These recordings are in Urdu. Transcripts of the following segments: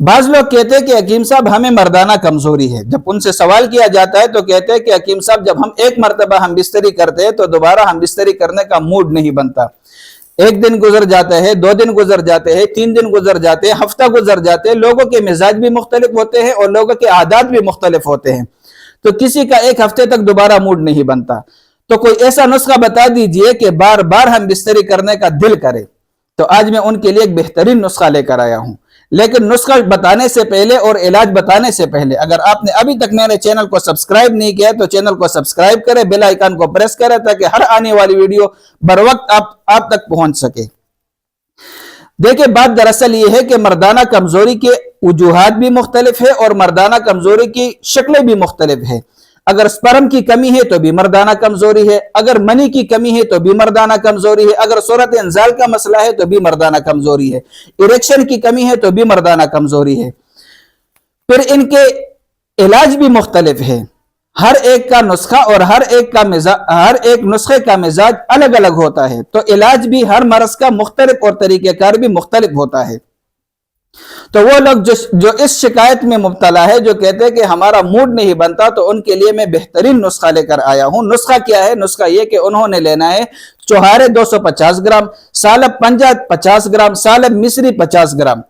بعض لوگ کہتے ہیں کہ حکیم صاحب ہمیں مردانہ کمزوری ہے، جب ان سے سوال کیا جاتا ہے تو کہتے ہیں کہ حکیم صاحب جب ہم ایک مرتبہ ہم بستری کرتے ہیں تو دوبارہ ہم بستری کرنے کا موڈ نہیں بنتا، ایک دن گزر جاتا ہے، 2 دن گزر جاتے ہیں، 3 دن گزر جاتے ہیں، ہفتہ گزر جاتے ہیں، لوگوں کے مزاج بھی مختلف ہوتے ہیں اور لوگوں کے عادات بھی مختلف ہوتے ہیں، تو کسی کا ایک ہفتے تک دوبارہ موڈ نہیں بنتا، تو کوئی ایسا نسخہ بتا دیجئے کہ بار بار ہم بستری کرنے کا دل کرے۔ تو آج میں ان کے لیے ایک بہترین نسخہ لے کر آیا ہوں، لیکن نسخہ بتانے سے پہلے اور علاج بتانے سے پہلے اگر آپ نے ابھی تک میرے چینل کو سبسکرائب نہیں کیا تو چینل کو سبسکرائب کریں، بیل آئیکن کو پریس کریں تاکہ ہر آنے والی ویڈیو بر وقت آپ تک پہنچ سکے۔ دیکھیں بات دراصل یہ ہے کہ مردانہ کمزوری کے وجوہات بھی مختلف ہے اور مردانہ کمزوری کی شکلیں بھی مختلف ہے۔ اگر سپرم کی کمی ہے تو بھی مردانہ کمزوری ہے، اگر منی کی کمی ہے تو بھی مردانہ کمزوری ہے، اگر صورت انزال کا مسئلہ ہے تو بھی مردانہ کمزوری ہے، اریکشن کی کمی ہے تو بھی مردانہ کمزوری ہے۔ پھر ان کے علاج بھی مختلف ہے، ہر ایک کا نسخہ اور ہر ایک نسخے کا مزاج الگ الگ ہوتا ہے، تو علاج بھی ہر مرض کا مختلف اور طریقہ کار بھی مختلف ہوتا ہے۔ تو وہ لوگ جو اس شکایت میں مبتلا ہے، جو کہتے ہیں کہ ہمارا موڈ نہیں بنتا، تو ان کے لیے میں بہترین نسخہ لے کر آیا ہوں۔ نسخہ کیا ہے؟ نسخہ یہ کہ انہوں نے لینا ہے چوہارے 250 گرام، سالب پنجہ 50 گرام، سالب مصری 50 گرام،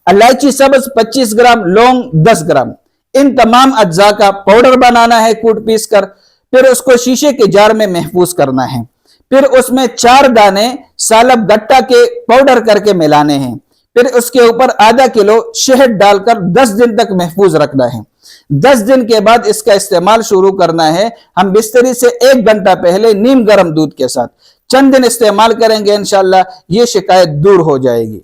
الائچی سبز 25 گرام، لونگ 10 گرام، ان تمام اجزاء کا پاؤڈر بنانا ہے کوٹ پیس کر، پھر اس کو شیشے کے جار میں محفوظ کرنا ہے، پھر اس میں 4 دانے سالب گٹا کے پاؤڈر کر کے ملانے ہیں، پھر اس کے اوپر آدھا کلو شہد ڈال کر 10 دن تک محفوظ رکھنا ہے۔ 10 دن کے بعد اس کا استعمال شروع کرنا ہے، ہم بستری سے 1 گھنٹہ پہلے نیم گرم دودھ کے ساتھ چند دن استعمال کریں گے، انشاءاللہ یہ شکایت دور ہو جائے گی۔